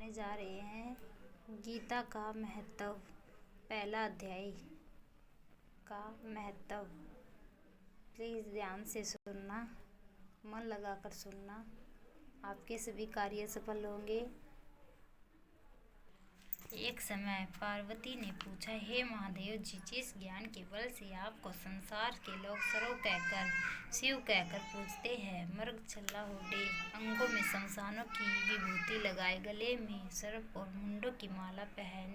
सुनाने जा रहे हैं गीता का महत्व। पहला अध्याय का महत्व। प्लीज़ ध्यान से सुनना, मन लगाकर सुनना, आपके सभी कार्य सफल होंगे। एक समय पार्वती ने पूछा, हे महादेव जी, जिस ज्ञान के बल से आपको संसार के लोग सर्व कहकर शिव कहकर पूजते हैं, मृग छल्ला ओढ़े, अंगों में शमशानों की विभूति लगाए, गले में सर्प और मुंडों की माला पहन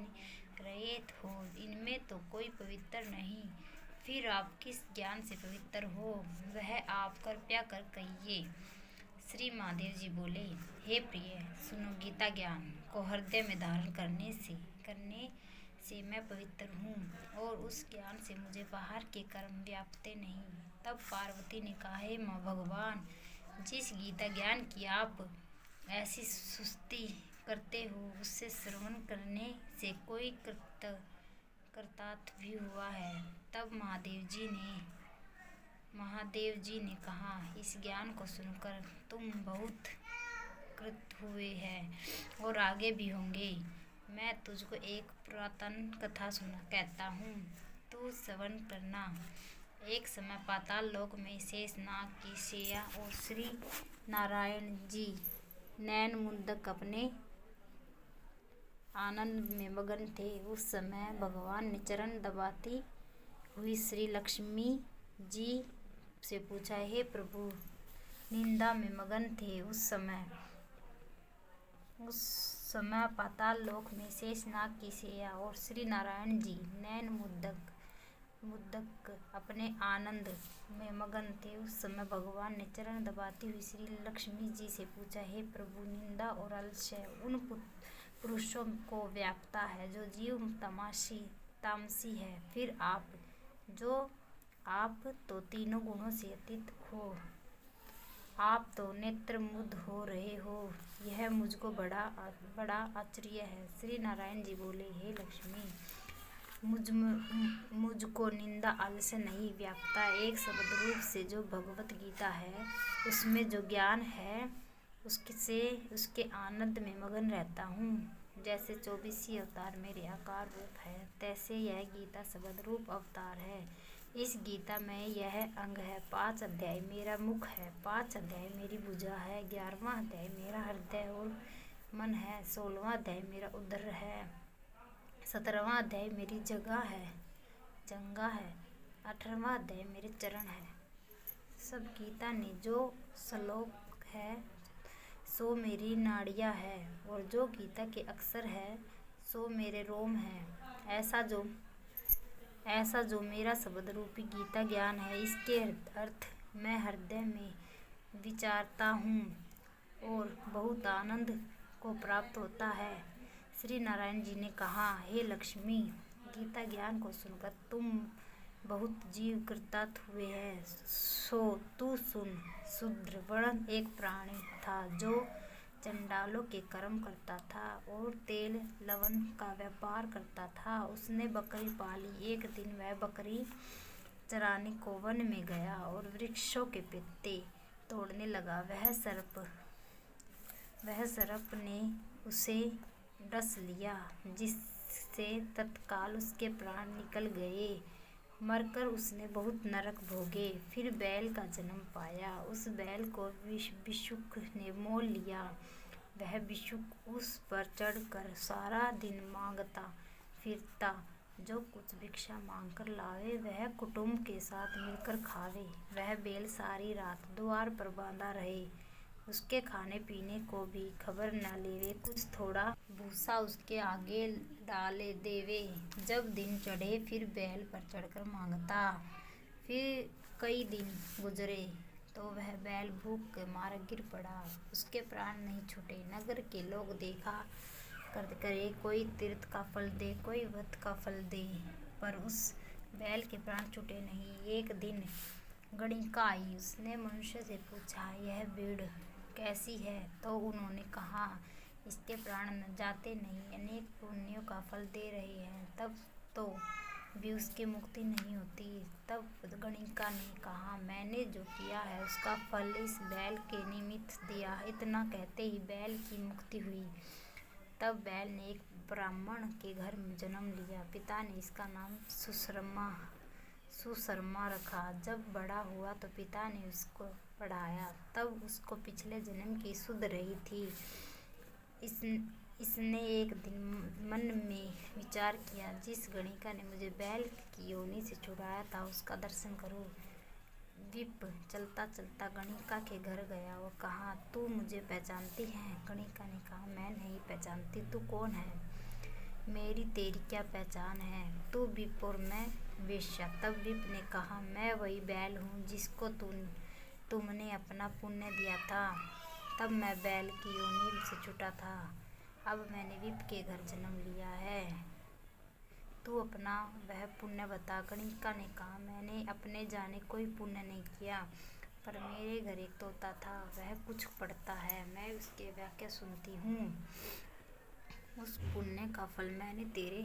रहे हो, इनमें तो कोई पवित्र नहीं, फिर आप किस ज्ञान से पवित्र हो, वह आप कृपया कर कहिए। श्री महादेव जी बोले, हे प्रिय, सुनो, गीता ज्ञान को हृदय में धारण करने से मैं पवित्र हूँ और उस ज्ञान से मुझे बाहर के कर्म व्यापते नहीं। तब पार्वती ने कहा, हे माँ भगवान, जिस गीता ज्ञान की आप ऐसी स्तुति करते हो, उससे श्रवण करने से कोई कृतार्थ भी हुआ है। तब महादेव जी ने कहा, इस ज्ञान को सुनकर तुम बहुत कृत हुए हैं और आगे भी होंगे। मैं तुझको एक पुरातन कथा कहता हूँ, तू श्रवण करना। एक समय पाताल लोक में शेषनाग की शैया और श्री नारायण जी नैन मुद्दक अपने आनंद में मगन थे। उस समय भगवान ने चरण दबाती हुई श्री लक्ष्मी जी से पूछा, हे प्रभु, निंदा में मगन थे। उस समय पाताल लोक में शेषनाग की शैया और श्री नारायण जी नैन मुद्दक अपने आनंद में मगन थे। उस समय भगवान ने चरण दबाती हुई श्री लक्ष्मी जी से पूछा, हे प्रभु, निंदा और आलस्य उन पुरुषों को व्यापता है जो जीव तामसी है, फिर आप तो तीनों गुणों से अतीत हो, आप तो नेत्र मुद हो रहे हो, यह मुझको बड़ा आश्चर्य है। श्री नारायण जी बोले, हे लक्ष्मी, मुझको निंदा आलस्य नहीं व्यापता। एक शब्द रूप से जो भगवत गीता है, उसमें जो ज्ञान है, उसके आनंद में मगन रहता हूँ। जैसे 24 अवतार मेरे आकार रूप है, तैसे यह गीता शब्द रूप अवतार है। इस गीता में यह अंग है। 5 अध्याय मेरा मुख है, 5 अध्याय मेरी भुजा है, 11वां अध्याय मेरा हृदय और मन है, 16वां अध्याय मेरा उदर है, 17वां अध्याय मेरी जंघा है, 18वां अध्याय मेरे चरण है। सब गीता ने जो श्लोक है सो मेरी नाड़ियाँ है, और जो गीता के अक्षर है सो मेरे रोम है। ऐसा जो मेरा शब्द रूपी गीता ज्ञान है, इसके अर्थ मैं हृदय में विचारता हूँ और बहुत आनंद को प्राप्त होता है। श्री नारायण जी ने कहा, हे लक्ष्मी, गीता ज्ञान को सुनकर तुम बहुत जीव कृतार्थ हुए हैं, सो तू सुन। शूद्र वर्ण एक प्राणी था जो चंडालों के कर्म करता था और तेल लवण का व्यापार करता था। उसने बकरी पाली। एक दिन वह बकरी चराने को वन में गया और वृक्षों के पत्ते तोड़ने लगा। वह सर्प ने उसे डस लिया, जिससे तत्काल उसके प्राण निकल गए। मरकर उसने बहुत नरक भोगे। फिर बैल का जन्म पाया। उस बैल को भिक्षुक ने मोल लिया। वह भिक्षुक उस पर चढ़कर सारा दिन मांगता फिरता, जो कुछ भिक्षा मांगकर लावे वह कुटुंब के साथ मिलकर खावे। वह बैल सारी रात द्वार पर बांधा रहे, उसके खाने पीने को भी खबर न लेवे, कुछ थोड़ा भूसा उसके आगे डाले देवे। जब दिन चढ़े फिर बैल पर चढ़कर मांगता। फिर कई दिन गुजरे तो वह बैल भूख के मारे गिर पड़ा, उसके प्राण नहीं छूटे। नगर के लोग देखा करे, कोई तीर्थ का फल दे, कोई व्रत का फल दे, पर उस बैल के प्राण छूटे नहीं। एक दिन गणिका आई, उसने मनुष्य से पूछा, यह भेड़ कैसी है? तो उन्होंने कहा, इसके प्राण जाते नहीं, अनेक पुण्यों का फल दे रही है, तब तो भी उसकी मुक्ति नहीं होती। तब गणिका ने कहा, मैंने जो किया है उसका फल इस बैल के निमित्त दिया। इतना कहते ही बैल की मुक्ति हुई। तब बैल ने एक ब्राह्मण के घर में जन्म लिया। पिता ने इसका नाम सुशर्मा रखा। जब बड़ा हुआ तो पिता ने उसको पढ़ाया। तब उसको पिछले जन्म की सुध रही थी। इसने एक दिन मन में विचार किया, जिस गणिका ने मुझे बैल की योनि से छुड़ाया था उसका दर्शन करूं। विप चलता चलता गणिका के घर गया। वो कहा, तू मुझे पहचानती है? गणिका ने कहा, मैं नहीं पहचानती। तू कौन है? मेरी तेरी क्या पहचान है? तू विप और मैं वेश्या। तब विप ने कहा, मैं वही बैल हूँ जिसको तुमने अपना पुण्य दिया था। तब मैं बैल की योनि से छूटा था। अब मैंने विप के घर जन्म लिया है। तू अपना वह पुण्य बता। गणिका ने कहा, मैंने अपने जाने कोई पुण्य नहीं किया, पर मेरे घर एक तोता था, वह कुछ पढ़ता है, मैं उसके व्याख्या सुनती हूँ। उस पुण्य का फल मैंने तेरे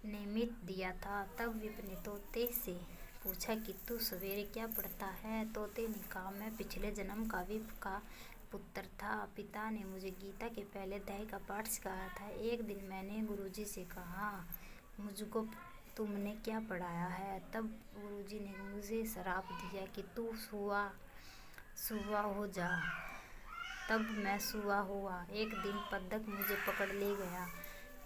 निमित्त दिया था। तब विप ने तोते से पूछा कि तू सवेरे क्या पढ़ता है? तोते ने कहा, मैं पिछले जन्म का विप का पुत्र था। पिता ने मुझे गीता के पहले अध्याय का पाठ सिखाया था। एक दिन मैंने गुरुजी से कहा, मुझको तुमने क्या पढ़ाया है? तब गुरुजी ने मुझे श्राप दिया कि तू सुआ हो जा। तब मैं सुआ हुआ। एक दिन पद्दक मुझे पकड़ ले गया।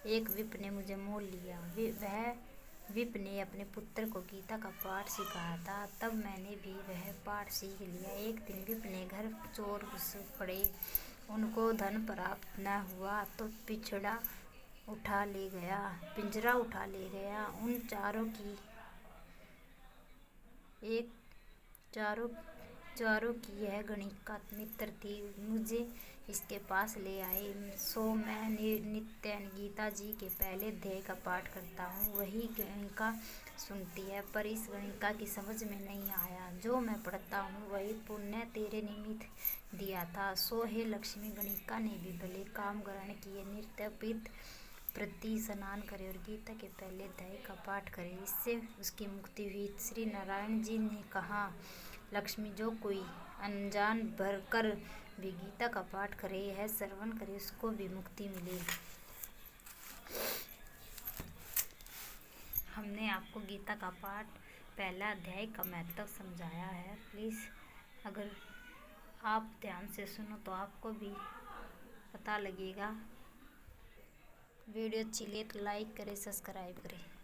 एक विप ने मुझे मोल लिया। वह विप ने अपने पुत्र को गीता का पाठ सिखाया था। तब मैंने भी वह पाठ सीख लिया। एक दिन विप ने घर चोर घुस पड़े। उनको धन प्राप्त न हुआ तो पिंजरा उठा ले गया। उन चारों की यह गणिका मित्र थी। मुझे इसके पास ले आए। सो मैं नित्य गीता जी के पहले अध्याय का पाठ करता हूँ। वही गणिका सुनती है, पर इस गणिका की समझ में नहीं आया। जो मैं पढ़ता हूँ वही पुण्य तेरे निमित्त दिया था। सो हे लक्ष्मी, गणिका ने भी भले काम ग्रहण किए। नित्य प्रति स्नान करे और गीता के पहले अध्याय का पाठ करे, इससे उसकी मुक्ति हुई। श्री नारायण जी ने कहा, लक्ष्मी, जो कोई अनजान भर कर भी गीता का पाठ करे, यह श्रवण करे, उसको भी मुक्ति मिले। हमने आपको गीता का पाठ पहला अध्याय का महत्व समझाया है। प्लीज़ अगर आप ध्यान से सुनो तो आपको भी पता लगेगा। वीडियो अच्छी लगे तो लाइक करें, सब्सक्राइब करें।